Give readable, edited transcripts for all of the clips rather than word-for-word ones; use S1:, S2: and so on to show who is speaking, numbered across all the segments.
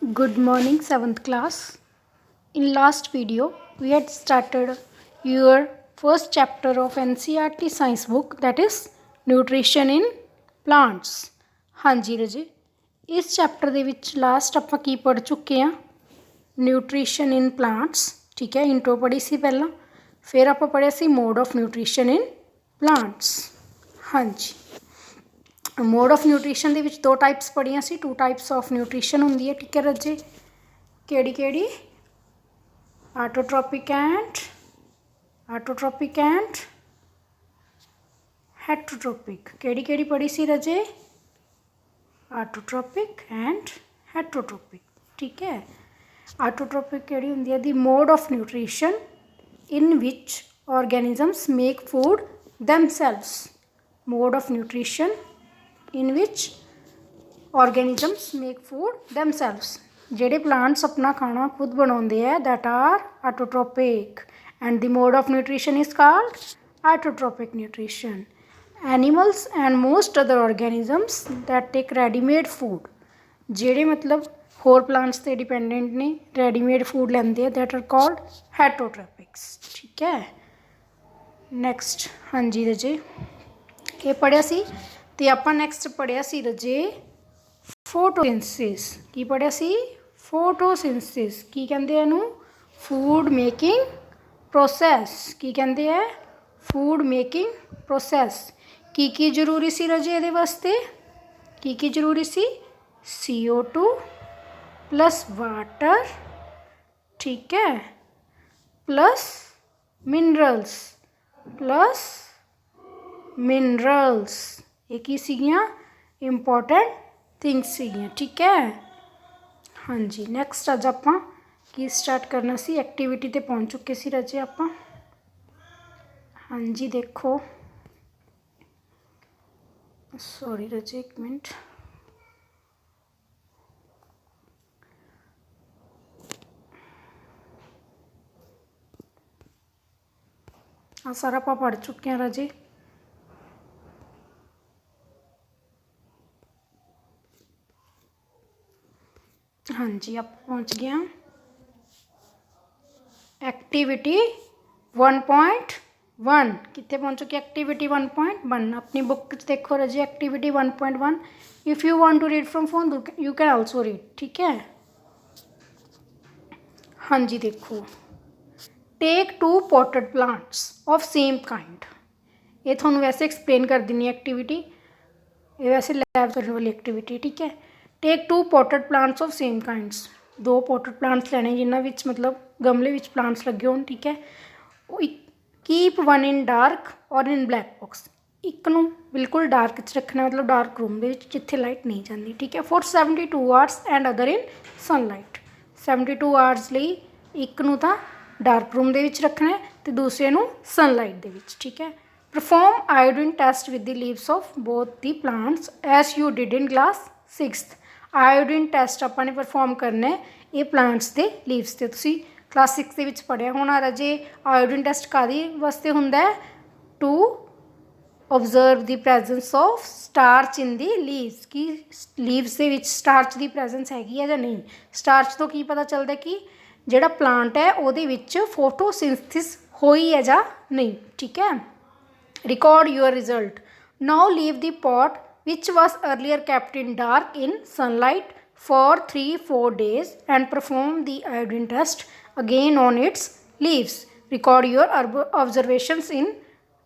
S1: Good morning, 7th class. In last video, we had started your first chapter of NCERT science book, that is nutrition in plants. ਹਾਂਜੀ ਰਜੇ, ਇਸ chapter ਦੇ ਵਿੱਚ last ਆਪਾਂ ਕੀ ਪੜ੍ਹ ਚੁੱਕੇ ਹਾਂ? Nutrition in plants. ਠੀਕ ਹੈ, ਇੰਟਰੋ ਪੜ੍ਹੀ ਸੀ ਪਹਿਲਾਂ, ਫਿਰ ਆਪਾਂ ਪੜ੍ਹਿਆ ਸੀ mode of nutrition in plants. ਹਾਂਜੀ, ਮੋਡ ਆਫ ਨਿਊਟ੍ਰੀਸ਼ਨ ਦੇ ਵਿੱਚ ਦੋ ਟਾਈਪਸ ਪੜ੍ਹੀਆਂ ਸੀ, 2 ਟਾਈਪਸ ਆਫ ਨਿਊਟ੍ਰੀਸ਼ਨ ਹੁੰਦੀ ਹੈ। ਠੀਕ ਹੈ ਰੱਜੇ, ਕਿਹੜੀ ਆਟੋਟ੍ਰੋਪਿਕ ਐਂਡ ਹੈਟਰੋਟ੍ਰੋਪਿਕ। ਕਿਹੜੀ ਪੜ੍ਹੀ ਸੀ ਰੱਜੇ? ਆਟੋਟ੍ਰੋਪਿਕ ਐਂਡ ਹੈਟਰੋਟ੍ਰੋਪਿਕ। ਠੀਕ ਹੈ, ਆਟੋਟ੍ਰੋਪਿਕ ਕਿਹੜੀ ਹੁੰਦੀ ਹੈ? ਦੀ mode of nutrition in which organisms make food themselves. Mode of nutrition in which organisms make food themselves. ਜਿਹੜੇ plants ਆਪਣਾ ਖਾਣਾ ਖੁਦ ਬਣਾਉਂਦੇ ਹੈ, that are autotrophic, and the mode of nutrition is called autotrophic nutrition. Animals and most other organisms that take ready-made food, ਜਿਹੜੇ ਮਤਲਬ ਹੋਰ plants 'ਤੇ ਡਿਪੈਂਡੈਂਟ ਨੇ, ਰੈਡੀਮੇਡ ਫੂਡ ਲੈਂਦੇ ਆ, that are called heterotropics. ਠੀਕ ਹੈ, ਨੈਕਸਟ ਹਾਂਜੀ ਰਜੇ ਇਹ ਪੜ੍ਹਿਆ ਸੀ। ਅਤੇ ਆਪਾਂ ਨੈਕਸਟ ਪੜ੍ਹਿਆ ਸੀ ਰਜੇ ਫੋਟੋਸਿੰਥਸਿਸ। ਕੀ ਪੜ੍ਹਿਆ ਸੀ? ਫੋਟੋਸਿੰਥਸਿਸ। ਕੀ ਕਹਿੰਦੇ ਆ ਇਹਨੂੰ? Food making process. ਕੀ ਕਹਿੰਦੇ ਆ? Food making process. ਕੀ ਜ਼ਰੂਰੀ ਸੀ ਰਜੇ ਇਹਦੇ ਵਾਸਤੇ? ਕੀ ਜ਼ਰੂਰੀ ਸੀ? CO2 ਪਲੱਸ ਵਾਟਰ, ਠੀਕ ਹੈ, ਪਲੱਸ ਮਿਨਰਲਸ। ਇਹ ਕੀ ਸੀਗੀਆਂ? ਇੰਪੋਰਟੈਂਟ ਥਿੰਗਸ ਸੀਗੀਆਂ। ਠੀਕ ਹੈ, ਹਾਂਜੀ। ਨੈਕਸਟ ਅੱਜ ਆਪਾਂ ਕੀ ਸਟਾਰਟ ਕਰਨਾ ਸੀ? ਐਕਟੀਵਿਟੀ 'ਤੇ ਪਹੁੰਚ ਚੁੱਕੇ ਸੀ ਰਾਜੇ ਆਪਾਂ। ਹਾਂਜੀ ਦੇਖੋ, ਸੌਰੀ ਰਾਜੇ ਇੱਕ ਮਿੰਟ। ਆ ਸਾਰਾ ਆਪਾਂ ਪੜ੍ਹ ਚੁੱਕੇ ਹਾਂ ਰਾਜੇ। ਹਾਂਜੀ ਆਪਾਂ ਪਹੁੰਚ ਗਏ ਹਾਂ ਐਕਟੀਵਿਟੀ 1.1। ਕਿੱਥੇ ਪਹੁੰਚ ਚੁੱਕੇ? ਐਕਟੀਵਿਟੀ 1.1। ਆਪਣੀ ਬੁੱਕ 'ਚ ਦੇਖੋ ਰਾਜੇ, activity 1.1। If you want to read from phone you can also read. ਠੀਕ ਹੈ, ਹਾਂਜੀ ਦੇਖੋ, take 2 potted plants of same kind. ਇਹ ਤੁਹਾਨੂੰ ਵੈਸੇ ਐਕਸਪਲੇਨ ਕਰ ਦਿੰਦੀ ਐਕਟੀਵਿਟੀ, ਇਹ ਵੈਸੇ ਲੈਬ ਕਰਨ ਵਾਲੀ ਐਕਟੀਵਿਟੀ। ਠੀਕ ਹੈ, ਟੇਕ 2 potted plants of same kinds. 2 potted plants ਲੈਣੇ ਜਿਨ੍ਹਾਂ ਵਿੱਚ ਮਤਲਬ ਗਮਲੇ ਵਿੱਚ ਪਲਾਂਟਸ ਲੱਗੇ ਹੋਣ। ਠੀਕ ਹੈ, ਕੀਪ 1 ਇਨ ਡਾਰਕ ਔਰ ਇਨ ਬਲੈਕ ਬਾਕਸ। ਇੱਕ ਨੂੰ ਬਿਲਕੁਲ ਡਾਰਕ 'ਚ ਰੱਖਣਾ, ਮਤਲਬ ਡਾਰਕ ਰੂਮ ਦੇ ਵਿੱਚ ਜਿੱਥੇ ਲਾਈਟ ਨਹੀਂ ਜਾਂਦੀ। ਠੀਕ ਹੈ, for 72 hours and other in sunlight. 72 hours ਲਈ ਇੱਕ ਨੂੰ ਤਾਂ ਡਾਰਕ ਰੂਮ ਦੇ ਵਿੱਚ ਰੱਖਣਾ ਅਤੇ ਦੂਸਰੇ ਨੂੰ ਸਨਲਾਈਟ ਦੇ ਵਿੱਚ। ਠੀਕ ਹੈ, perform iodine test with the leaves of both the plants as you did in class 6th। Iodine test ਆਪਾਂ ਨੇ ਪਰਫੋਰਮ ਕਰਨਾ ਇਹ ਪਲਾਂਟਸ ਦੇ ਲੀਵਸ 'ਤੇ। ਤੁਸੀਂ ਕਲਾਸ 6 ਦੇ ਵਿੱਚ ਪੜ੍ਹਿਆ ਹੋਣਾ ਰਾਜੇ। ਆਇਓਡੀਨ ਟੈਸਟ ਕਾਹਦੇ ਵਾਸਤੇ ਹੁੰਦਾ? To observe the presence of starch in the leaves. ਕਿ ਲੀਵਸ ਦੇ ਵਿੱਚ ਸਟਾਰਚ ਦੀ ਪ੍ਰੈਜੈਂਸ ਹੈਗੀ ਹੈ ਜਾਂ ਨਹੀਂ। ਸਟਾਰਚ ਤੋਂ ਕੀ ਪਤਾ ਚੱਲਦਾ ਕਿ ਜਿਹੜਾ ਪਲਾਂਟ ਹੈ ਉਹਦੇ ਵਿੱਚ ਫੋਟੋਸਿੰਥਸਿਸ ਹੋਈ ਹੈ ਜਾਂ ਨਹੀਂ। ਠੀਕ ਹੈ, record your result. Now leave the pot which was earlier kept in dark in sunlight for 3-4 days and perform the iodine test again on its leaves. Record your observations in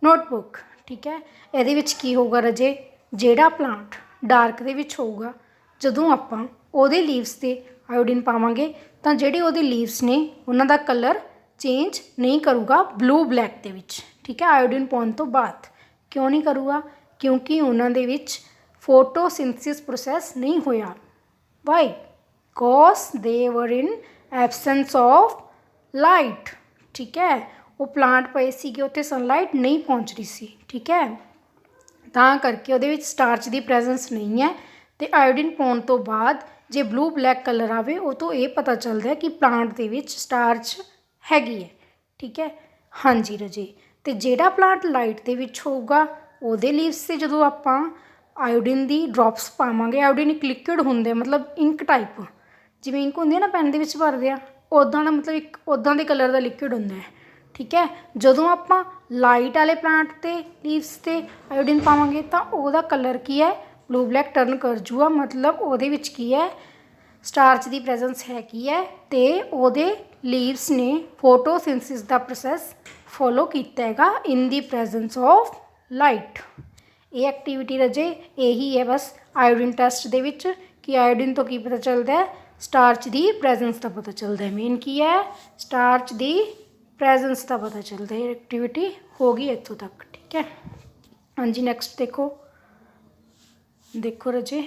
S1: notebook. ਠੀਕ ਹੈ, ਇਹਦੇ ਵਿੱਚ ਕੀ ਹੋਊਗਾ ਰਾਜੇ? ਜਿਹੜਾ plant dark ਦੇ ਵਿੱਚ ਹੋਊਗਾ, ਜਦੋਂ ਆਪਾਂ ਉਹਦੇ ਲੀਵਸ 'ਤੇ ਆਇਓਡੀਨ ਪਾਵਾਂਗੇ ਤਾਂ ਜਿਹੜੇ ਉਹਦੇ ਲੀਵਸ ਨੇ ਉਹਨਾਂ ਦਾ ਕਲਰ ਚੇਂਜ ਨਹੀਂ ਕਰੂਗਾ ਬਲੂ ਬਲੈਕ ਦੇ ਵਿੱਚ। ਠੀਕ ਹੈ, ਆਇਓਡੀਨ ਪਾਉਣ ਤੋਂ ਬਾਅਦ। ਕਿਉਂ ਨਹੀਂ ਕਰੂਗਾ? ਕਿਉਂਕਿ ਉਹਨਾਂ ਦੇ ਵਿੱਚ ਫੋਟੋਸਿੰਥਸਿਸ ਪ੍ਰੋਸੈਸ ਨਹੀਂ ਹੋਇਆ। ਵਾਈ? ਬਿਕੋਜ਼ ਦੇ ਵਰ ਇਨ ਐਬਸੈਂਸ ਆਫ ਲਾਈਟ। ਠੀਕ ਹੈ, ਉਹ ਪਲਾਂਟ ਪਏ ਸੀਗੇ ਉੱਥੇ ਸਨਲਾਈਟ ਨਹੀਂ ਪਹੁੰਚ ਰਹੀ ਸੀ। ਠੀਕ ਹੈ, ਤਾਂ ਕਰਕੇ ਉਹਦੇ ਵਿੱਚ ਸਟਾਰਚ ਦੀ ਪ੍ਰੈਜੈਂਸ ਨਹੀਂ ਹੈ। ਅਤੇ ਆਇਓਡੀਨ ਪਾਉਣ ਤੋਂ ਬਾਅਦ ਜੇ ਬਲੂ ਬਲੈਕ ਕਲਰ ਆਵੇ ਉਹ ਤੋਂ ਇਹ ਪਤਾ ਚੱਲਦਾ ਕਿ ਪਲਾਂਟ ਦੇ ਵਿੱਚ ਸਟਾਰਚ ਹੈਗੀ ਹੈ। ਠੀਕ ਹੈ, ਹਾਂਜੀ ਰਾਜੇ। ਅਤੇ ਜਿਹੜਾ ਪਲਾਂਟ ਲਾਈਟ ਦੇ ਵਿੱਚ ਹੋਊਗਾ ਉਹਦੇ ਲੀਵਸ 'ਤੇ ਜਦੋਂ ਆਪਾਂ ਆਇਓਡੀਨ ਦੀ ਡਰੋਪਸ ਪਾਵਾਂਗੇ, ਆਇਓਡੀਨ ਇੱਕ ਲਿਕੁਇਡ ਹੁੰਦੇ ਮਤਲਬ ਇੰਕ ਟਾਈਪ, जिवें इंक हुंदी है ना पैन दे विच भरदे आ, उदां दा मतलब एक उदां दे कलर दा लिक्विड हुंदा है। ठीक है, जदों आपां लाइट वाले प्लांट ते लीव्स ते आयोडीन पावांगे तां ओहदा कलर की है ब्लू ब्लैक टर्न कर जूगा, मतलब ओहदे विच की है स्टार्च की प्रेजेंस हैगी है ते ओहदे लीव्स ने फोटोसिंथिसिस दा प्रोसैस फॉलो कीता हैगा इन दी प्रेजेंस ऑफ लाइट। ये एक्टिविटी रजे यही है बस आयोडीन टैसट दे विच कि आयोडीन तो की पता चलता है, स्टार्च की प्रेजेंस का पता चलता है। मेन की है स्टार्च की प्रेजेंस का पता चलता है। एक्टिविटी हो गई इत्थों तक। ठीक है, हाँ जी नैक्सट देखो, देखो रजे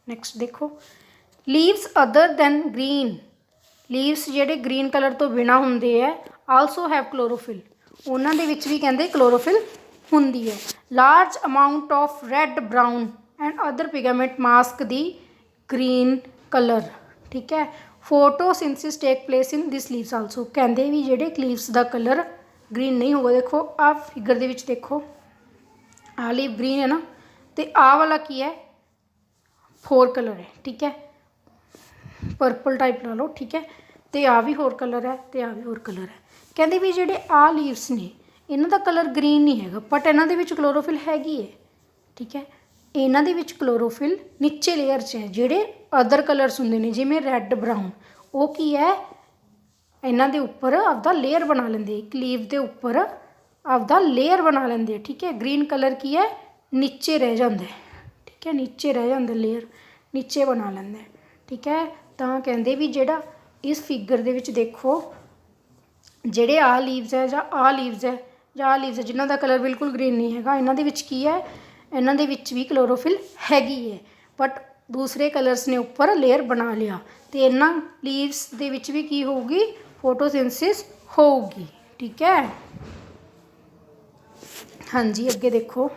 S1: नैक्सट देखो, leaves other than green, leaves जेडे ग्रीन कलर तो बिना होंदे है आलसो हैव क्लोरोफिल, उन्हां दे विच भी कहंदे क्लोरोफिल हुंदी है। Large amount of red brown and other pigment mask the green colour. ठीक है, photosynthesis take place in this leaves also, कहंदे भी जेडे लीव्स दा कलर ग्रीन नहीं होगा। देखो आ फिगर दे विच देखो आ लीव ग्रीन है ना, तो आ वाला की है 4 कलर है। ठीक है, पर्पल टाइप ला लो। ठीक है, तो आ भी होर कलर है तो आ भी होर कलर है। कहते भी जेडे आ लीव्स ने इन्हां दा कलर ग्रीन नहीं हैगा, बट इन्हां दे विच क्लोरोफिल हैगी है। ठीक है, इन्हां दे विच क्लोरोफिल नीचे लेयर च है, जेडे अदर कलर्स हुंदे ने जिवें रैड ब्राउन, वो की है इन्हां दे उपर आपदा लेयर बना लेंदे, एक लीव दे उपर आपदा लेयर बना लेंदे। ठीक है, ग्रीन कलर की है नीचे रह जाता है। ठीक है, नीचे रह जाता लेयर, नीचे बना लेंदे। ठीक है, तो कहते भी जेड़ा इस फिगर दे विच देखो जेडे आ लीव्स है जां आ लीव्स है जां आ लीव्स है जिन्हां दा कलर बिल्कुल ग्रीन नहीं हैगा, इन्हां दे विच की है इन्हां दे विच भी क्लोरोफिल हैगी है, बट दूसरे कलर्स ने उपर लेयर बना लिया तो इन्हां लीव्स दे विच भी की होगी फोटोसिंथिसिस होगी। ठीक है, हाँ जी अगे देखो,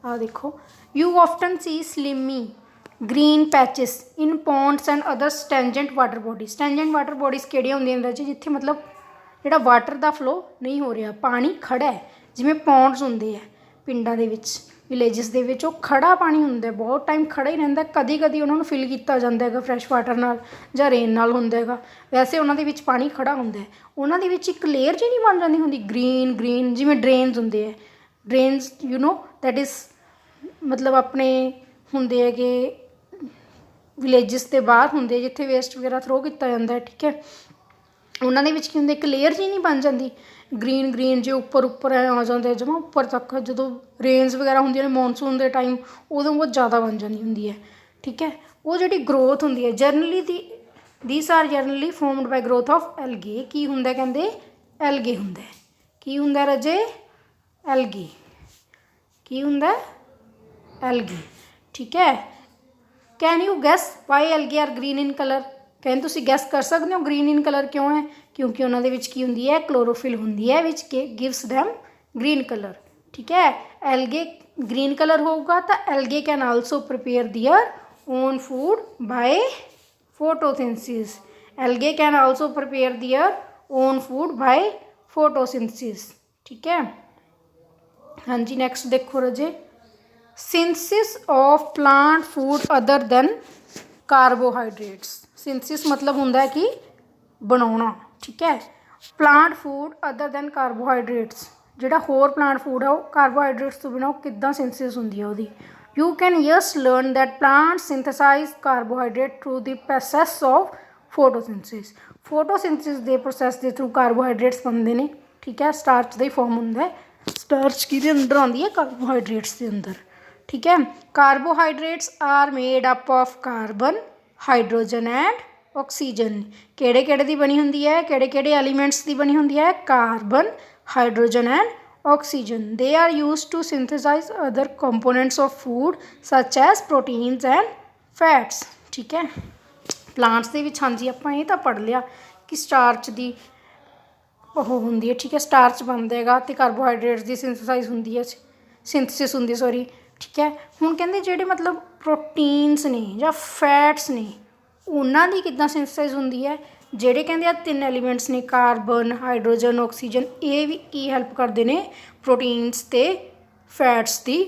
S1: आ देखो, you often see slimy green patches in ponds and other stagnant water bodies. Stagnant water bodies किहड़ियां हुंदियां ने जिथे मतलब जिहड़ा वाटर का फ्लो नहीं हो रहा, पानी खड़ा है, जिवें पॉन्ड्स हुंदे है पिंडां दे विच विलेजिस दे विच, ओह खड़ा पानी हुंदा है, बहुत टाइम खड़ा ही रहिंदा। कदी कदी उन्हां नूं फिल किया जाता है फ्रैश वाटर नाल जां रेन नाल हुंदा है, वैसे उन्हां दे विच पानी खड़ा हुंदा है। उन्हां दे विच एक लेयर जी नहीं बन जाती हुंदी ग्रीन ग्रीन, जिवें ड्रेन्स हुंदे है, drains you know that is मतलब अपने हुंदे है कि विलेजिस के बाहर होंगे जिथे वेस्ट वगैरह थ्रो किया जाता है। ठीक है, उन्होंने की होंगे एक लेयर जी नहीं बन जाती ग्रीन ग्रीन जो उपर उपर आ जाते जमा उपर तक, जो रेन्स वगैरह होंगे ने मॉनसून के टाइम उदों बहुत ज़्यादा बन जाती होंगी है। ठीक है, वो जी ग्रोथ होंगी है generally these are generally formed by growth of algae. की होंगे कहते एलगे होंगे, की होंगे रजे एलगे, की होंगे एलगे। ठीक है, can you guess why algae are green in colour, कहते तुसीं गैस कर सकते हो ग्रीन इन कलर क्यों है, क्योंकि उन्होंने विच की होंगी है क्लोरोफिल होंगी है विच के गिव्स दैम ग्रीन कलर। ठीक है, एलगे ग्रीन कलर होगा तो algae can also prepare their own food by photosynthesis. Algae can also prepare their own food by photosynthesis. ठीक है, हाँ जी नैक्सट देखो रजे, synthesis of plant food other than carbohydrates. Synthesis मतलब होंदा है कि बनाना। ठीक है, plant food other than carbohydrates, जिहड़ा होर प्लांट फूड है वो कार्बोहाइड्रेट्स तो बिना किद्दां सिंथिसिस हुंदी है उहदी। You can yes learn that plant synthesise carbohydrate through the process of photosynthesis. Photosynthesis के प्रोसैस के थ्रू कार्बोहाइड्रेट्स बनते हैं। ठीक है, स्टार्च का ही फॉर्म होंदा है, स्टार्च किहदे अंदर आती है कार्बोहाइड्रेट्स के अंदर। ठीक है, carbohydrates are made up of carbon hydrogen and oxygen. किहड़े किहड़े दी बनी हुंदी है, किहड़े किहड़े एलीमेंट्स की बनी हुंदी है, carbon hydrogen and oxygen. They are used to synthesise other components of food such as proteins and fats. ठीक है, प्लांट्स के विच हाँ जी आपां ये तो पढ़ लिया कि स्टार्च की ਉਹ ਹੁੰਦੀ है। ठीक है, स्टार्च बनता है तो कार्बोहाइड्रेट्स की सिंथेसाइज होंगी है, सिंथेसिस होंगी सॉरी। ठीक है, हुण कहंदे जिहड़े मतलब प्रोटीन्स ने या फैट्स ने उन्हां दी किद्दां सिंथेसाइज होंदी है, जिहड़े कहंदे आ 3 एलीमेंट्स ने कार्बन हाइड्रोजन ऑक्सीजन, ये भी की हैल्प करते हैं प्रोटीन्स ते फैट्स की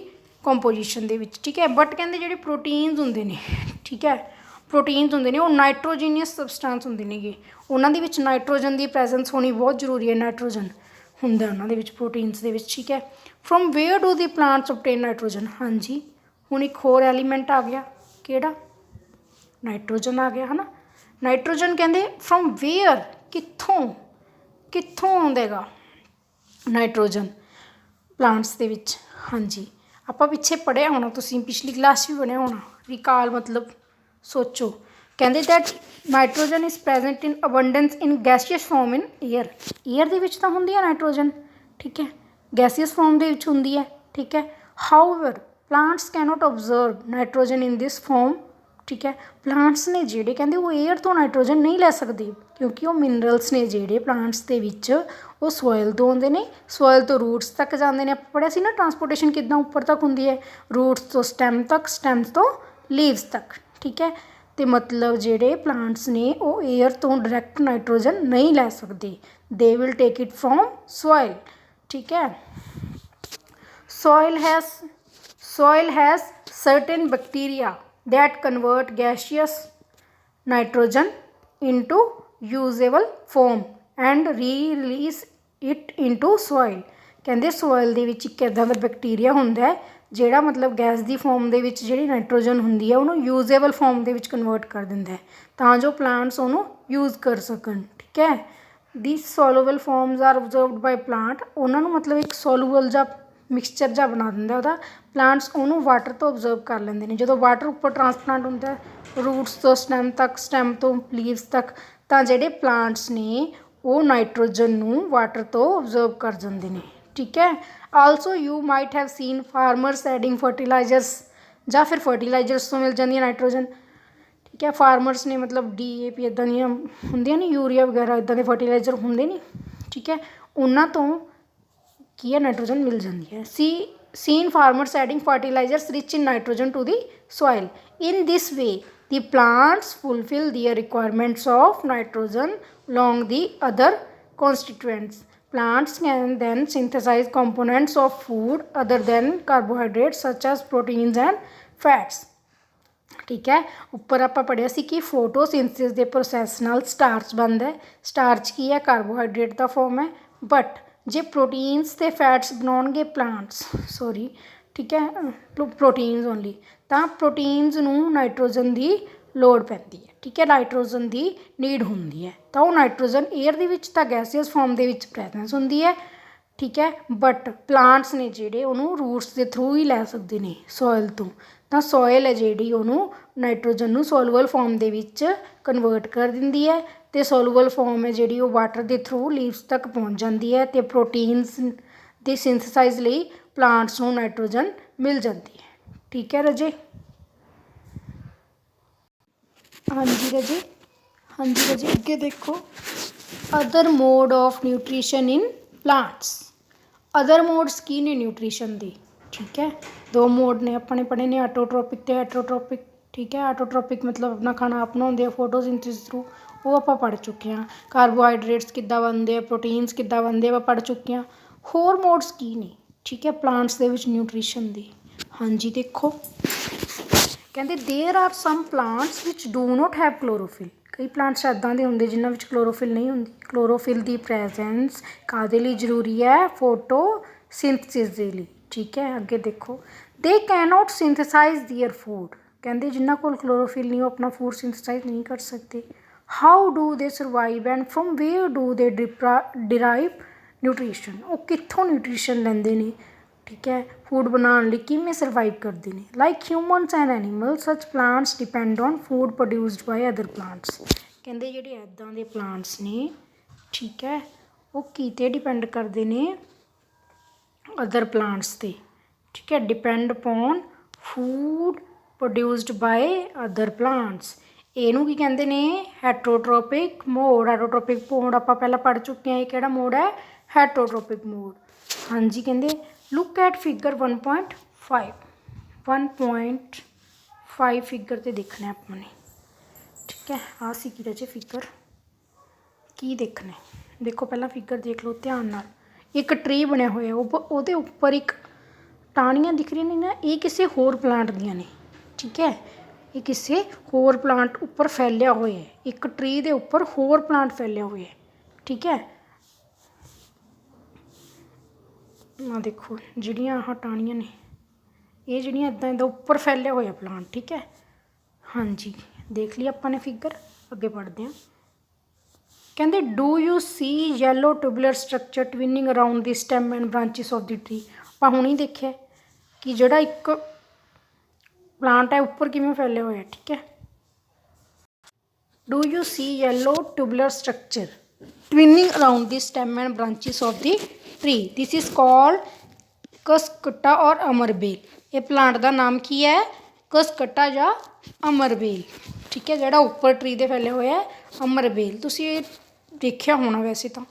S1: ਕੰਪੋਜੀਸ਼ਨ ਦੇ ਵਿੱਚ, ਠੀਕ ਹੈ। ਬਟ ਕਹਿੰਦੇ ਜਿਹੜੇ ਪ੍ਰੋਟੀਨਸ ਹੁੰਦੇ ਨੇ, ਠੀਕ ਹੈ, ਪ੍ਰੋਟੀਨਸ ਹੁੰਦੇ ਨੇ ਉਹ ਨਾਈਟ੍ਰੋਜੀਨੀਅਸ ਸਬਸਟੈਂਸ ਹੁੰਦੇ ਨੇਗੇ, ਉਹਨਾਂ ਦੇ ਵਿੱਚ ਨਾਈਟ੍ਰੋਜਨ ਦੀ ਪ੍ਰੈਜ਼ੈਂਸ ਹੋਣੀ ਬਹੁਤ ਜ਼ਰੂਰੀ ਹੈ। ਨਾਈਟ੍ਰੋਜਨ ਹੁੰਦਾ ਉਹਨਾਂ ਦੇ ਵਿੱਚ, ਪ੍ਰੋਟੀਨਸ ਦੇ ਵਿੱਚ, ਠੀਕ ਹੈ। From where do the plants obtain nitrogen, ਹਾਂਜੀ। ਹੁਣ ਇੱਕ ਹੋਰ ਐਲੀਮੈਂਟ ਆ ਗਿਆ, ਕਿਹੜਾ? ਨਾਈਟ੍ਰੋਜਨ ਆ ਗਿਆ, ਹੈ ਨਾ। ਨਾਈਟ੍ਰੋਜਨ ਕਹਿੰਦੇ ਫਰੋਮ ਵੇਅਰ, ਕਿੱਥੋਂ ਆਉਂਦਾ ਹੈਗਾ ਨਾਈਟ੍ਰੋਜਨ ਪਲਾਂਟਸ ਦੇ ਵਿੱਚ, ਹਾਂਜੀ। ਆਪਾਂ ਪਿੱਛੇ ਪੜ੍ਹਿਆ ਹੋਣਾ, ਤੁਸੀਂ ਪਿਛਲੀ ਕਲਾਸ 'ਚ ਵੀ ਪੜ੍ਹਿਆ ਹੋਣਾ, ਰਿਕਾਲ ਮਤਲਬ ਸੋਚੋ। ਕਹਿੰਦੇ that nitrogen is present in abundance in gaseous form in air ਦੇ ਵਿੱਚ ਤਾਂ ਹੁੰਦੀ ਹੈ ਨਾਈਟ੍ਰੋਜਨ, ਠੀਕ ਹੈ, ਗੈਸੀਅਸ ਫੋਰਮ ਦੇ ਵਿੱਚ ਹੁੰਦੀ ਹੈ, ਠੀਕ ਹੈ। However plants cannot observe nitrogen in this form, ਠੀਕ ਹੈ। ਪਲਾਂਟਸ ਨੇ ਜਿਹੜੇ ਕਹਿੰਦੇ ਉਹ ਏਅਰ ਤੋਂ ਨਾਈਟ੍ਰੋਜਨ ਨਹੀਂ ਲੈ ਸਕਦੇ, ਕਿਉਂਕਿ ਉਹ ਮਿਨਰਲਸ ਨੇ ਜਿਹੜੇ ਪਲਾਂਟਸ ਦੇ ਵਿੱਚ ਉਹ ਸੋਇਲ ਤੋਂ ਆਉਂਦੇ ਨੇ, ਸੋਇਲ ਤੋਂ ਰੂਟਸ ਤੱਕ ਜਾਂਦੇ ਨੇ। ਆਪਾਂ ਪੜ੍ਹਿਆ ਸੀ ਨਾ ਟਰਾਂਸਪੋਰਟੇਸ਼ਨ ਕਿੱਦਾਂ ਉੱਪਰ ਤੱਕ ਹੁੰਦੀ ਹੈ, ਰੂਟਸ ਤੋਂ ਸਟੈਮ ਤੱਕ, ਸਟੈਮ ਤੋਂ ਲੀਵਸ ਤੱਕ, ਠੀਕ ਹੈ। ਅਤੇ ਮਤਲਬ ਜਿਹੜੇ ਪਲਾਂਟਸ ਨੇ ਉਹ ਏਅਰ ਤੋਂ ਡਾਇਰੈਕਟ ਨਾਈਟ੍ਰੋਜਨ ਨਹੀਂ ਲੈ ਸਕਦੇ, they will take it from soil, ਠੀਕ ਹੈ। soil has certain bacteria that convert gaseous nitrogen into usable form and release it into soil। ਕਹਿੰਦੇ ਸੋਇਲ ਦੇ ਵਿੱਚ ਇੱਕ ਇੱਦਾਂ ਦਾ ਬੈਕਟੀਰੀਆ ਹੁੰਦਾ ਜਿਹੜਾ ਮਤਲਬ ਗੈਸ ਦੀ ਫੋਰਮ ਦੇ ਵਿੱਚ ਜਿਹੜੀ ਨਾਈਟ੍ਰੋਜਨ ਹੁੰਦੀ ਹੈ ਉਹਨੂੰ ਯੂਜ਼ੇਬਲ ਫੋਰਮ ਦੇ ਵਿੱਚ ਕਨਵਰਟ ਕਰ ਦਿੰਦਾ ਹੈ, ਤਾਂ ਜੋ ਪਲਾਂਟਸ ਉਹਨੂੰ ਯੂਜ਼ ਕਰ ਸਕਣ, ਠੀਕ ਹੈ। These soluble forms are observed by plant, ਉਹਨਾਂ ਨੂੰ ਮਤਲਬ ਇੱਕ ਸੋਲੂਬਲ ਜਾਂ ਮਿਕਸਚਰ ਜਿਹਾ ਬਣਾ ਦਿੰਦਾ ਉਹਦਾ, ਪਲਾਂਟਸ ਉਹਨੂੰ ਵਾਟਰ ਤੋਂ ਓਬਜ਼ਰਵ ਕਰ ਲੈਂਦੇ ਨੇ। ਜਦੋਂ ਵਾਟਰ ਉੱਪਰ ਟਰਾਂਸਪਲਾਂਟ ਹੁੰਦਾ ਰੂਟਸ ਤੋਂ ਸਟੈਮ ਤੱਕ, ਸਟੈਮ ਤੋਂ ਲੀਵਸ ਤੱਕ, ਤਾਂ ਜਿਹੜੇ ਪਲਾਂਟਸ ਨੇ ਉਹ ਨਾਈਟ੍ਰੋਜਨ ਨੂੰ ਵਾਟਰ ਤੋਂ ਓਬਜ਼ਰਵ ਕਰ ਜਾਂਦੇ ਨੇ, ਠੀਕ ਹੈ। Also you might have seen farmers adding fertilisers, ਜਾਂ ਫਿਰ ਫਰਟੀਲਾਈਜ਼ਰਸ ਤੋਂ ਮਿਲ ਜਾਂਦੀ ਹੈ ਨਾਈਟ੍ਰੋਜਨ, ਠੀਕ ਹੈ। ਫਾਰਮਰਸ ਨੇ ਮਤਲਬ DAP ਇੱਦਾਂ ਦੀਆਂ ਹੁੰਦੀਆਂ ਨਹੀਂ, ਯੂਰੀਆ ਵਗੈਰਾ ਇੱਦਾਂ ਦੇ ਫਰਟੀਲਾਈਜ਼ਰ ਹੁੰਦੇ ਨਹੀਂ, ਠੀਕ ਹੈ, ਉਹਨਾਂ ਤੋਂ ਕੀ ਹੈ ਨਾਈਟ੍ਰੋਜਨ ਮਿਲ ਜਾਂਦੀ ਹੈ। seen farmers adding fertilizers rich in nitrogen to the soil. In this way the plants fulfill their requirements of nitrogen along the other constituents. Plants can then synthesize components of food other than carbohydrates such as proteins and fats, ਠੀਕ ਹੈ। ਉੱਪਰ ਆਪਾਂ ਪੜ੍ਹਿਆ ਸੀ ਕਿ ਫੋਟੋਸਿੰਥਸਿਸ ਦੇ process ਨਾਲ starch ਬਣਦਾ ਹੈ। ਸਟਾਰਚ ਕੀ ਹੈ? ਕਾਰਬੋਹਾਈਡਰੇਟ ਦਾ ਫੋਰਮ ਹੈ। ਬਟ ਜੇ ਪ੍ਰੋਟੀਨਸ ਅਤੇ ਫੈਟਸ ਬਣਾਉਣਗੇ ਪਲਾਂਟਸ, ਠੀਕ ਹੈ, ਪ੍ਰੋਟੀਨਸ ਓਨਲੀ, ਤਾਂ ਪ੍ਰੋਟੀਨਸ ਨੂੰ ਨਾਈਟ੍ਰੋਜਨ ਦੀ ਲੋੜ ਪੈਂਦੀ ਹੈ, ਠੀਕ ਹੈ, ਨਾਈਟ੍ਰੋਜਨ ਦੀ ਨੀਡ ਹੁੰਦੀ ਹੈ। ਤਾਂ ਉਹ ਨਾਈਟ੍ਰੋਜਨ ਏਅਰ ਦੇ ਵਿੱਚ ਤਾਂ ਗੈਸੀਅਸ ਫੋਰਮ ਦੇ ਵਿੱਚ ਪ੍ਰੈਜ਼ੈਂਸ ਹੁੰਦੀ ਹੈ, ਠੀਕ ਹੈ। ਬਟ ਪਲਾਂਟਸ ਨੇ ਜਿਹੜੇ ਉਹਨੂੰ ਰੂਟਸ ਦੇ ਥਰੂ ਹੀ ਲੈ ਸਕਦੇ ਨੇ ਸੋਇਲ ਤੋਂ, ਤਾਂ ਸੋਇਲ ਹੈ ਜਿਹੜੀ ਉਹਨੂੰ ਨਾਈਟ੍ਰੋਜਨ ਨੂੰ ਸੋਲੂਬਲ ਫੋਰਮ ਦੇ ਵਿੱਚ ਕਨਵਰਟ ਕਰ ਦਿੰਦੀ ਹੈ, ਅਤੇ ਸੋਲੂਬਲ ਫੋਰਮ ਹੈ ਜਿਹੜੀ ਉਹ ਵਾਟਰ ਦੇ ਥਰੂ ਲੀਵਸ ਤੱਕ ਪਹੁੰਚ ਜਾਂਦੀ ਹੈ, ਅਤੇ ਪ੍ਰੋਟੀਨਸ ਦੇ ਸਿੰਥਸਾਈਜ਼ ਲਈ ਪਲਾਂਟਸ ਨੂੰ ਨਾਈਟ੍ਰੋਜਨ ਮਿਲ ਜਾਂਦੀ ਹੈ, ਠੀਕ ਹੈ ਰਾਜੇ। ਹਾਂਜੀ ਰਾਜੇ ਅੱਗੇ ਦੇਖੋ, other mode of nutrition in plants. Other modes ਕੀ ਨੇ ਨਿਊਟ੍ਰੀਸ਼ਨ ਦੇ, ਠੀਕ ਹੈ। ਦੋ ਮੋਡ ਨੇ ਆਪਾਂ ਨੇ ਪੜ੍ਹੇ ਨੇ, ਆਟੋਟ੍ਰੋਪਿਕ ਅਤੇ ਹੈਟਰੋਟ੍ਰੋਪਿਕ, ਠੀਕ ਹੈ। ਆਟੋਟ੍ਰੋਪਿਕ ਮਤਲਬ ਆਪਣਾ ਖਾਣਾ ਆਪ ਬਣਾਉਂਦੇ ਆ ਫੋਟੋਸਿੰਥਸਿਸ ਥਰੂ, ਉਹ ਆਪਾਂ ਪੜ੍ਹ ਚੁੱਕੇ ਹਾਂ। ਕਾਰਬੋਹਾਈਡਰੇਟਸ ਕਿੱਦਾਂ ਬਣਦੇ ਆ, ਪ੍ਰੋਟੀਨਸ ਕਿੱਦਾਂ ਬਣਦੇ ਆ, ਆਪਾਂ ਪੜ੍ਹ ਚੁੱਕੇ ਹਾਂ। ਹੋਰ ਮੋਡਸ ਕੀ ਨੇ, ਠੀਕ ਹੈ, ਪਲਾਂਟਸ ਦੇ ਵਿੱਚ ਨਿਊਟ੍ਰੀਸ਼ਨ ਦੇ। ਹਾਂਜੀ ਦੇਖੋ, ਕਹਿੰਦੇ there are some plants which do not have chlorophyll. ਕਈ ਪਲਾਂਟਸ ਇੱਦਾਂ ਦੇ ਹੁੰਦੇ ਜਿਨ੍ਹਾਂ ਵਿੱਚ ਕਲੋਰੋਫਿਲ ਨਹੀਂ ਹੁੰਦੀ। ਕਲੋਰੋਫਿਲ ਦੀ ਪ੍ਰੈਜ਼ੈਂਸ ਕਾਹਦੇ ਲਈ ਜ਼ਰੂਰੀ ਹੈ? ਫੋਟੋਸਿੰਥਸਿਸ ਦੇ ਲਈ, ਠੀਕ ਹੈ। ਅੱਗੇ ਦੇਖੋ, ਦੇ ਕੈਨੋਟ ਸਿੰਥਸਾਈਜ਼ ਦੀਅਰ ਫੂਡ। ਕਹਿੰਦੇ ਜਿਨ੍ਹਾਂ ਕੋਲ ਕਲੋਰੋਫਿਲ ਨਹੀਂ ਉਹ ਆਪਣਾ ਫੂਡ ਸਿੰਥਸਾਈਜ਼ ਨਹੀਂ ਕਰ ਸਕਦੇ। ਹਾਊ ਡੂ ਦੇ survive and from where do ਦੇ ਡਿਰਾਈਵ ਨਿਊਟ੍ਰੀਸ਼ਨ। ਉਹ ਕਿੱਥੋਂ ਨਿਊਟ੍ਰੀਸ਼ਨ ਲੈਂਦੇ ਨੇ, ਠੀਕ ਹੈ, ਫੂਡ ਬਣਾਉਣ ਲਈ ਕਿਵੇਂ ਸਰਵਾਈਵ ਕਰਦੇ ਨੇ। Like humans and animal such plants depend on food produced by other plants. ਕਹਿੰਦੇ ਜਿਹੜੇ ਇੱਦਾਂ ਦੇ ਪਲਾਂਟਸ ਨੇ, ਠੀਕ ਹੈ, ਉਹ ਕਿਤੇ ਡਿਪੈਂਡ ਕਰਦੇ ਨੇ ਅਦਰ ਪਲਾਂਟਸ 'ਤੇ, ਠੀਕ ਹੈ, depend upon food produced by other plants. ਇਹਨੂੰ ਕੀ ਕਹਿੰਦੇ ਨੇ? ਹੈਟਰੋਟ੍ਰੋਪਿਕ ਮੋਡ। ਹੈਟਰੋਟ੍ਰੋਪਿਕ ਮੋਡ ਆਪਾਂ ਪਹਿਲਾਂ ਪੜ੍ਹ ਚੁੱਕੇ ਹਾਂ। ਇਹ ਕਿਹੜਾ ਮੋਡ ਹੈ? ਹੈਟਰੋਟ੍ਰੋਪਿਕ ਮੋਡ। ਹਾਂਜੀ ਕਹਿੰਦੇ ਲੁੱਕ ਐਟ ਫਿਗਰ 1.5। 1.5 ਫਿਗਰ 'ਤੇ ਦੇਖਣਾ ਆਪਾਂ ਨੇ, ਠੀਕ ਹੈ। ਆਹ ਸੀ ਕੀ ਰਾਜੇ ਫਿਗਰ, ਕੀ ਦੇਖਣਾ? ਦੇਖੋ ਪਹਿਲਾਂ ਫਿਗਰ ਦੇਖ ਲਓ ਧਿਆਨ ਨਾਲ। ਇੱਕ ਟਰੀ ਬਣਿਆ ਹੋਇਆ, ਉਹਦੇ ਉੱਪਰ ਇੱਕ ਟਾਹਣੀਆਂ ਦਿਖ ਰਹੀਆਂ ਨੇ ਨਾ, ਇਹ ਕਿਸੇ ਹੋਰ ਪਲਾਂਟ ਦੀਆਂ ਨੇ, ਠੀਕ ਹੈ। ਇਹ ਕਿਸੇ ਹੋਰ ਪਲਾਂਟ ਉੱਪਰ ਫੈਲਿਆ ਹੋਇਆ ਹੈ, ਇੱਕ ਟਰੀ ਦੇ ਉੱਪਰ ਹੋਰ ਪਲਾਂਟ ਫੈਲਿਆ ਹੋਇਆ ਹੈ, ਠੀਕ ਹੈ। ਆ ਦੇਖੋ ਜਿਹੜੀਆਂ ਆਹ ਟਾਹਣੀਆਂ ਨੇ, ਇਹ ਜਿਹੜੀਆਂ ਇੱਦਾਂ ਇੱਦਾਂ ਉੱਪਰ ਫੈਲਿਆ ਹੋਇਆ ਪਲਾਂਟ, ਠੀਕ ਹੈ। ਹਾਂਜੀ ਦੇਖ ਲਈ ਆਪਾਂ ਨੇ ਫਿਗਰ, ਅੱਗੇ ਪੜ੍ਹਦੇ ਹਾਂ। ਕਹਿੰਦੇ do you see yellow tubular structure twining around the stem and branches of the tree. ਆਪਾਂ ਹੁਣੀ ਦੇਖਿਆ ਕਿ ਜਿਹੜਾ ਇੱਕ ਪਲਾਂਟ ਹੈ ਉੱਪਰ ਕਿਵੇਂ ਫੈਲਿਆ ਹੋਇਆ, ਠੀਕ ਹੈ। Do you see yellow tubular structure twining around the stem and branches of the tree, this is called cuscuta or amarbel. ਇਹ ਪਲਾਂਟ ਦਾ ਨਾਮ ਕੀ ਹੈ? ਕਸਕਟਾ ਜਾਂ ਅਮਰਬੇਲ, ਠੀਕ ਹੈ। ਜਿਹੜਾ ਉੱਪਰ ਟਰੀ ਦੇ ਫੈਲਿਆ ਹੋਇਆ ਅਮਰਬੇਲ, ਤੁਸੀਂ ਇਹ ਦੇਖਿਆ ਹੋਣਾ ਵੈਸੇ ਤਾਂ,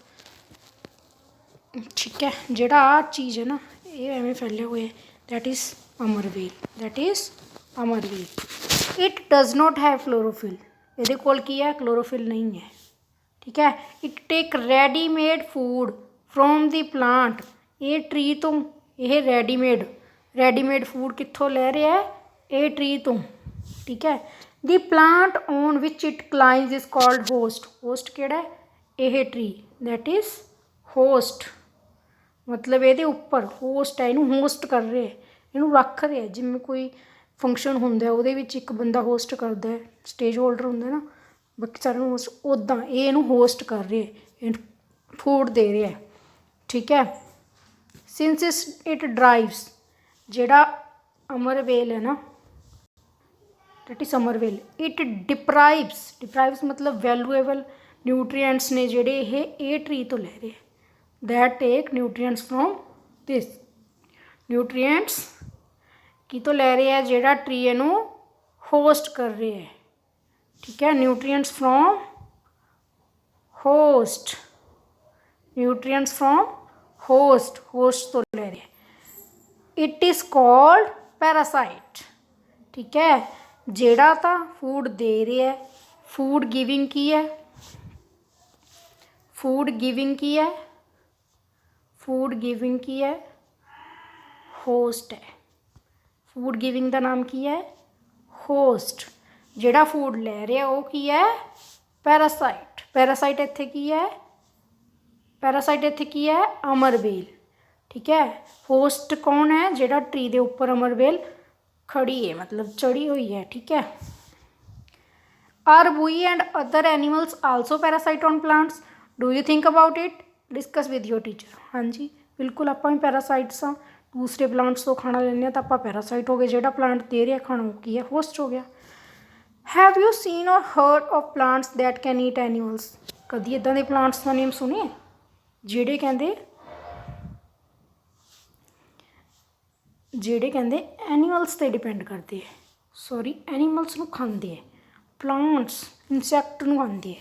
S1: ਠੀਕ ਹੈ। ਜਿਹੜਾ ਆਹ ਚੀਜ਼ ਹੈ ਨਾ, ਇਹ ਐਵੇਂ ਫੈਲਿਆ ਹੋਇਆ, that is amarbel, that is amarbel. It does not have chlorophyll, ਇਹਦੇ ਕੋਲ ਕੀ ਹੈ? ਕਲੋਰੋਫਿਲ ਨਹੀਂ ਹੈ, ਠੀਕ ਹੈ। It take readymade food from the plant, ਇਹ ਟਰੀ ਤੋਂ ਇਹ ਰੈਡੀਮੇਡ ਫੂਡ ਕਿੱਥੋਂ ਲੈ ਰਿਹਾ ਹੈ? ਇਹ ਟਰੀ ਤੋਂ, ਠੀਕ ਹੈ। The plant on which it climbs is called host, host ਕਿਹੜਾ ਹੈ? ਇਹ ਟਰੀ, ਦੈਟ ਇਜ਼ ਹੋਸਟ, ਮਤਲਬ ਇਹਦੇ ਉੱਪਰ ਹੋਸਟ ਹੈ, ਇਹਨੂੰ ਹੋਸਟ ਕਰ ਰਿਹਾ, ਇਹਨੂੰ ਰੱਖ ਰਿਹਾ। ਜਿਵੇਂ ਕੋਈ ਫੰਕਸ਼ਨ ਹੁੰਦਾ ਉਹਦੇ ਵਿੱਚ ਇੱਕ ਬੰਦਾ ਹੋਸਟ ਕਰਦਾ ਹੈ, ਸਟੇਜ ਹੋਲਡਰ ਹੁੰਦਾ ਨਾ, ਬਾਕੀ ਸਾਰਿਆਂ ਨੂੰ ਹੋਸਟ, ਉੱਦਾਂ ਇਹ ਇਹਨੂੰ ਹੋਸਟ ਕਰ ਰਿਹਾ, ਇਹਨੂੰ ਫੂਡ ਦੇ ਰਿਹਾ, ਠੀਕ ਹੈ। ਸਿੰਸ ਇਟ ਡਰਾਈਵਸ, ਜਿਹੜਾ ਅਮਰਵੇਲ ਹੈ ਨਾ, ਦੈਟ ਇਜ਼ ਅਮਰਵੇਲ, ਇਟ ਡਿਪਰਾਈਵਸ ਮਤਲਬ ਵੈਲੂਏਬਲ ਨਿਊਟਰੀਐਂਟਸ ਨੇ ਜਿਹੜੇ ਇਹ ਟਰੀ ਤੋਂ ਲੈ ਰਹੇ, that take nutrients from this, nutrients ਕਿਤੋਂ ਲੈ ਰਹੇ ਹੈ? ਜਿਹੜਾ ਟਰੀ ਇਹਨੂੰ ਹੋਸਟ ਕਰ ਰਿਹਾ ਹੈ, ਠੀਕ ਹੈ। Nutrients from host, nutrients from host ਤੋਂ ਲੈ ਰਿਹਾ। ਇਟ ਇਜ਼ ਕਾਲਡ ਪੈਰਾਸਾਈਟ, ਠੀਕ ਹੈ। ਜਿਹੜਾ ਤਾਂ ਫੂਡ ਦੇ ਰਿਹਾ, ਫੂਡ ਗਿਵਿੰਗ ਕੀ ਹੈ? ਫੂਡ ਗਿਵਿੰਗ ਕੀ ਹੈ? ਫੂਡ ਗਿਵਿੰਗ ਕੀ ਹੈ? ਹੋਸਟ ਹੈ। ਫੂਡ ਗਿਵਿੰਗ ਦਾ ਨਾਮ ਕੀ ਹੈ? ਹੋਸਟ। ਜਿਹੜਾ ਫੂਡ ਲੈ ਰਿਹਾ ਉਹ ਕੀ ਹੈ? ਪੈਰਾਸਾਈਟ। ਪੈਰਾਸਾਈਟ ਇੱਥੇ ਕੀ ਹੈ? ਪੈਰਾਸਾਈਟ ਇੱਥੇ ਕੀ ਹੈ? ਅਮਰਬੇਲ, ਠੀਕ ਹੈ। ਹੋਸਟ ਕੌਣ ਹੈ? ਜਿਹੜਾ ਟਰੀ ਦੇ ਉੱਪਰ ਅਮਰਬੇਲ ਖੜੀ ਹੈ, ਮਤਲਬ ਚੜੀ ਹੋਈ ਹੈ, ਠੀਕ ਹੈ। ਆਰ ਬੂਈ and other animals also parasite on plants, do you think about it, discuss with your teacher. ਹਾਂਜੀ ਬਿਲਕੁਲ, ਆਪਾਂ ਵੀ ਪੈਰਾਸਾਈਟਸ ਹਾਂ, ਦੂਸਰੇ ਪਲਾਂਟਸ ਤੋਂ ਖਾਣਾ ਲੈਂਦੇ ਹਾਂ ਤਾਂ ਆਪਾਂ ਪੈਰਾਸਾਈਟ ਹੋ ਗਏ, ਜਿਹੜਾ ਪਲਾਂਟ ਦੇ ਰਿਹਾ ਖਾਣਾ ਉਹ ਕੀ ਹੈ? ਹੋਸਟ ਹੋ ਗਿਆ। ਹੈਵ ਯੂ ਸੀਨ ਔਰ heard of plants that can eat animals, ਕਦੀ ਇੱਦਾਂ ਦੇ ਪਲਾਂਟਸ ਦਾ ਨੇਮ ਸੁਣੇ ਜਿਹੜੇ ਕਹਿੰਦੇ ਐਨੀਮਲਸ 'ਤੇ ਡਿਪੈਂਡ ਕਰਦੇ ਹੈ, ਸੌਰੀ ਐਨੀਮਲਸ ਨੂੰ ਖਾਂਦੇ ਹੈ, ਪਲਾਂਟਸ ਇਨਸੈਕਟ ਨੂੰ ਖਾਂਦੇ ਹੈ,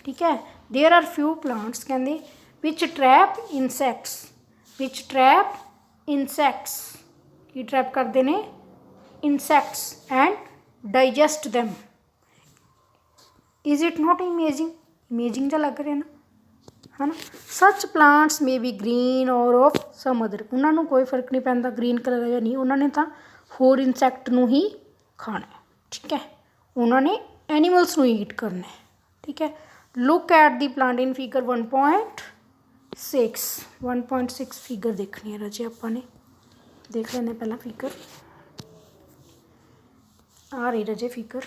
S1: ਠੀਕ ਹੈ। ਦੇਅਰ ਆਰ ਫਿਊ ਪਲਾਂਟਸ ਕਹਿੰਦੇ ਵਿਚ ਟਰੈਪ ਇਨਸੈਕਟਸ, ਕੀ ਟਰੈਪ ਕਰਦੇ ਨੇ? Insects and digest them. Is it note imaging ਜਿਹਾ ਲੱਗ ਰਿਹਾ ਨਾ, ਹੈ ਨਾ। ਸੱਚ ਪਲਾਂਟਸ ਮੇ ਬੀ ਗ੍ਰੀਨ ਔਰ ਆਫ ਸਮ ਅਦਰ, ਉਹਨਾਂ ਨੂੰ ਕੋਈ ਫਰਕ ਨਹੀਂ ਪੈਂਦਾ ਗ੍ਰੀਨ ਕਲਰ ਜਾਂ ਨਹੀਂ, ਉਹਨਾਂ ਨੇ ਤਾਂ ਹੋਰ ਇਨਸੈਕਟ ਨੂੰ ਹੀ ਖਾਣਾ, ਠੀਕ ਹੈ। ਉਹਨਾਂ ਨੇ ਐਨੀਮਲਸ ਨੂੰ ਈਟ ਕਰਨਾ, ਠੀਕ ਹੈ। Look at the plant in figure 1.6 figure ਦੇਖਣੀ ਹੈ ਰਾਜੇ, ਆਪਾਂ ਨੇ ਦੇਖ ਲੈਂਦੇ ਪਹਿਲਾਂ ਫਿਗਰ ਆ ਰਹੀ ਰਾਜੇ। ਫਿਗਰ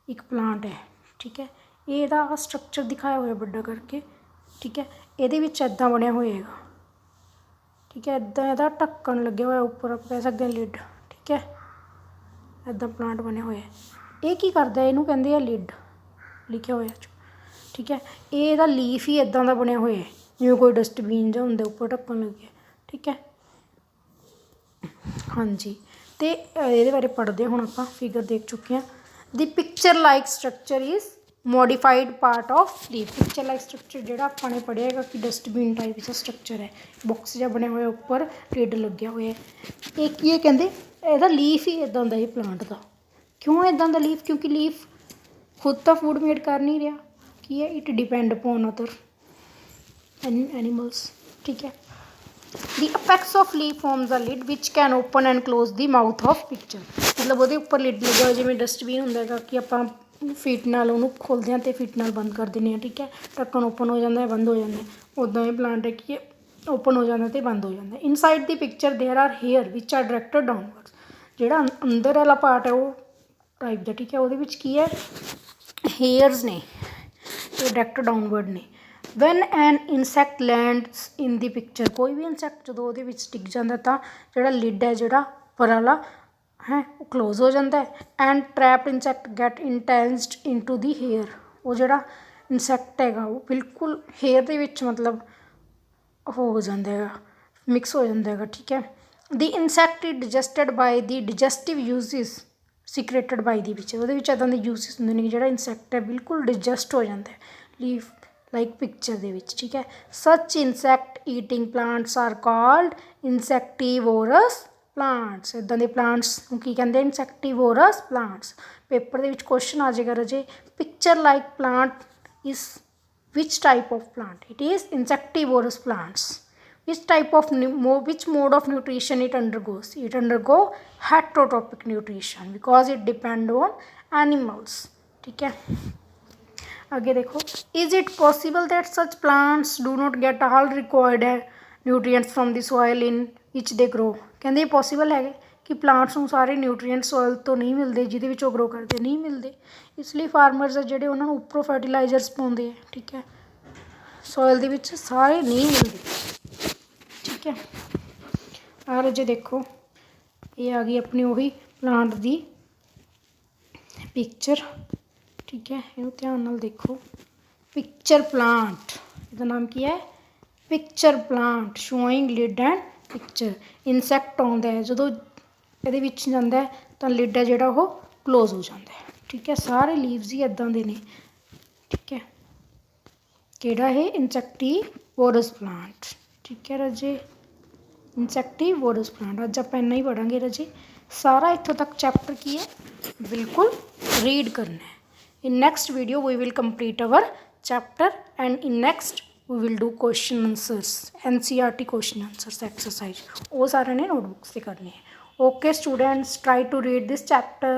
S1: ਇੱਕ ਪਲਾਂਟ ਹੈ, ਠੀਕ ਹੈ। ਇਹਦਾ ਸਟਰਕਚਰ ਦਿਖਾਇਆ ਹੋਇਆ ਵੱਡਾ ਕਰਕੇ, ਠੀਕ ਹੈ। ਇਹਦੇ ਵਿੱਚ ਇੱਦਾਂ ਬਣਿਆ ਹੋਏਗਾ, ਠੀਕ ਹੈ। ਇੱਦਾਂ ਇਹਦਾ ਢੱਕਣ ਲੱਗਿਆ ਹੋਇਆ ਉੱਪਰ, ਆਪਾਂ ਕਹਿ ਸਕਦੇ ਹਾਂ ਲਿਡ, ਠੀਕ ਹੈ। ਇੱਦਾਂ ਪਲਾਂਟ ਬਣਿਆ ਹੋਇਆ, ਇਹ ਕੀ ਕਰਦਾ? ਇਹਨੂੰ ਕਹਿੰਦੇ ਆ ਲਿਡ, ਲਿਖਿਆ ਹੋਇਆ, ਠੀਕ ਹੈ। ਇਹ ਇਹਦਾ ਲੀਫ ਹੀ ਇੱਦਾਂ ਦਾ ਬਣਿਆ ਹੋਇਆ, ਜਿਵੇਂ ਕੋਈ ਡਸਟਬੀਨ ਜਿਹਾ ਹੁੰਦਾ ਉੱਪਰ ਢੱਕਣ ਲੱਗਿਆ, ਠੀਕ ਹੈ। ਹਾਂਜੀ, ਅਤੇ ਇਹਦੇ ਬਾਰੇ ਪੜ੍ਹਦੇ ਹੁਣ ਆਪਾਂ, ਫਿਗਰ ਦੇਖ ਚੁੱਕੇ ਹਾਂ। ਦੀ picture like structure is modified part of leaf, picture like structure ਜਿਹੜਾ ਆਪਾਂ ਨੇ ਪੜ੍ਹਿਆ ਹੈਗਾ ਕਿ ਡਸਟਬਿਨ ਟਾਈਪ ਦਾ ਸਟਰਕਚਰ ਹੈ, ਬਾਕਸ ਜਿਹਾ ਬਣਿਆ ਹੋਇਆ ਉੱਪਰ ਲਿਡ ਲੱਗਿਆ ਹੋਇਆ। ਇਹ ਕੀ ਹੈ? ਕਹਿੰਦੇ ਇਹਦਾ ਲੀਫ ਹੀ ਇੱਦਾਂ ਦਾ ਇਹ ਪਲਾਂਟ ਦਾ। ਕਿਉਂ ਇੱਦਾਂ ਦਾ ਲੀਫ? ਕਿਉਂਕਿ ਲੀਫ ਖੁਦ ਤਾਂ ਫੂਡ ਮੇਡ ਕਰ ਨਹੀਂ ਰਿਹਾ, ਕੀ ਹੈ? It depend upon other animals, ਠੀਕ ਹੈ। The apex of leaf forms a lid which can open and close the mouth of picture। मतलब ਉਹਦੇ ਉੱਪਰ ਲਿਡ ਲੱਗਾ ਹੋਇਆ ਜਿਵੇਂ ਡਸਟਬਿਨ ਹੁੰਦਾ ਹੈਗਾ ਕਿ ਆਪਾਂ ਫੀਟ ਨਾਲ ਉਹਨੂੰ ਖੋਲ੍ਹਦੇ ਹਾਂ ਅਤੇ ਫੀਟ ਨਾਲ ਬੰਦ ਕਰ ਦਿੰਦੇ ਹਾਂ, ਠੀਕ ਹੈ। ਢੱਕਣ ਓਪਨ ਹੋ ਜਾਂਦਾ ਹੈ, ਬੰਦ ਹੋ ਜਾਂਦਾ, ਉੱਦਾਂ ਇਹ ਪਲਾਂਟ ਹੈ ਕਿ ਓਪਨ ਹੋ ਜਾਂਦਾ ਅਤੇ ਬੰਦ ਹੋ ਜਾਂਦਾ। Inside the picture there are hair which are directed downwards. ਜਿਹੜਾ ਅੰਦਰ ਵਾਲਾ ਪਾਰਟ ਹੈ ਉਹ ਟਾਈਪ ਦਾ, ਠੀਕ ਹੈ। ਉਹਦੇ ਵਿੱਚ ਕੀ ਹੈ, ਹੇਅਰਸ ਨੇ, ਇਹ ਡਾਇਰੈਕਟ ਡਾਊਨਵਰਡ ਨੇ। ਵੈਨ ਐਨ ਇਨਸੈਕਟ ਲੈਂਡਸ ਇਨ ਦੀ ਪਿਕਚਰ, ਕੋਈ ਵੀ ਇਨਸੈਕਟ ਜਦੋਂ ਉਹਦੇ ਵਿੱਚ ਡਿੱਗ ਜਾਂਦਾ ਤਾਂ ਜਿਹੜਾ ਲਿਡ ਹੈ ਜਿਹੜਾ ਉੱਪਰ ਵਾਲਾ ਹੈ ਉਹ ਕਲੋਜ਼ ਹੋ ਜਾਂਦਾ ਹੈ। And trapped insect get intense into the hair, ਉਹ ਜਿਹੜਾ ਇਨਸੈਕਟ ਹੈਗਾ ਉਹ ਬਿਲਕੁਲ ਹੇਅਰ ਦੇ ਵਿੱਚ ਮਤਲਬ ਹੋ ਜਾਂਦਾ ਹੈਗਾ, ਮਿਕਸ ਹੋ ਜਾਂਦਾ ਹੈਗਾ, ਠੀਕ ਹੈ। ਦੀ ਇਨਸੈਕਟ ਇਜ਼ ਡਿਜੈਸਟਡ ਬਾਈ ਦੀ ਡਿਜੈਸਟਿਵ ਯੂਸਿਸ ਸੀਕ੍ਰੇਟਡ ਬਾਈ ਦੀ ਵਿੱਚ, ਉਹਦੇ ਵਿੱਚ ਇੱਦਾਂ ਦੇ ਯੂਸਿਸ ਹੁੰਦੇ ਨੇ ਕਿ ਜਿਹੜਾ ਇਨਸੈਕਟ ਹੈ ਬਿਲਕੁਲ ਡਿਜੈਸਟ ਹੋ ਜਾਂਦਾ ਹੈ ਲੀਫ ਲਾਈਕ ਪਿਕਚਰ ਦੇ ਵਿੱਚ, ਠੀਕ ਹੈ। Such insect eating plants are called insectivorous plants. ਇੱਦਾਂ ਦੇ ਪਲਾਂਟਸ ਨੂੰ ਕੀ ਕਹਿੰਦੇ, ਇਨਸੈਕਟੀਵੋਰਸ ਪਲਾਂਟਸ। ਪੇਪਰ ਦੇ ਵਿੱਚ ਕੁਐਸਚਨ ਆ ਜਾਏਗਾ ਰਾਜੇ, ਪਿਕਚਰ ਲਾਈਕ ਪਲਾਂਟ ਇਸ which type of plant? It is insectivorous plants. Which mode of nutrition it undergoes? It undergo heterotrophic nutrition because it depend on animals, ठीक है। आगे देखो, is it possible that such plants do not get all required nutrients from the soil in which they grow? ਕਹਿੰਦੇ ਇਹ possible ਹੈਗੇ ਕਿ plants ਨੂੰ ਸਾਰੇ ਨਿਊਟਰੀਐਂਟ ਸੋਇਲ ਤੋਂ ਨਹੀਂ ਮਿਲਦੇ ਜਿਹਦੇ ਵਿੱਚ ਉਹ ਗਰੋ ਕਰਦੇ, ਨਹੀਂ ਮਿਲਦੇ। ਇਸ ਲਈ ਫਾਰਮਰਸ ਆ ਜਿਹੜੇ ਉਹਨਾਂ ਨੂੰ ਉੱਪਰੋਂ ਫਰਟੀਲਾਈਜ਼ਰਸ ਪਾਉਂਦੇ ਆ, ਠੀਕ ਹੈ। ਸੋਇਲ ਦੇ ਵਿੱਚ ਸਾਰੇ ਨਹੀਂ ਮਿਲਦੇ, ਠੀਕ ਹੈ। ਆਹ ਰਾਜੇ ਦੇਖੋ, ਇਹ ਆ ਗਈ ਆਪਣੀ ਉਹੀ ਪਲਾਂਟ ਦੀ ਪਿਕਚਰ, ਠੀਕ ਹੈ। ਇਹਨੂੰ ਧਿਆਨ ਨਾਲ ਦੇਖੋ, ਪਿਕਚਰ ਪਲਾਂਟ, ਇਹਦਾ ਨਾਮ ਕੀ ਹੈ, picture plant showing lid and picture. Insect ਆਉਂਦਾ ਹੈ ਜਦੋਂ ਇਹਦੇ ਵਿੱਚ ਜਾਂਦਾ ਹੈ ਤਾਂ ਲਿਡ ਹੈ ਜਿਹੜਾ ਉਹ ਕਲੋਜ਼ ਹੋ ਜਾਂਦਾ ਹੈ, ਠੀਕ ਹੈ। ਸਾਰੇ ਲੀਵਸ ਹੀ ਇੱਦਾਂ ਦੇ ਨੇ, ਠੀਕ ਹੈ। ਕਿਹੜਾ ਇਹ, ਇਨਸੈਕਟੀਵੋਰਸ ਪਲਾਂਟ, ਠੀਕ ਹੈ ਰਾਜੇ, ਇਨਸੈਕਟੀਵੋਰਸ ਪਲਾਂਟ। ਅੱਜ ਆਪਾਂ ਇੰਨਾ ਹੀ ਪੜ੍ਹਾਂਗੇ ਰਾਜੇ। ਸਾਰਾ ਇੱਥੋਂ ਤੱਕ ਚੈਪਟਰ ਕੀ ਹੈ, ਬਿਲਕੁਲ ਰੀਡ ਕਰਨਾ ਹੈ। in next video we will complete our chapter and in next we will do question answers, NCERT question answers exercise, वो सारे ने notebooks से करने हैं। Okay students, try to read this chapter.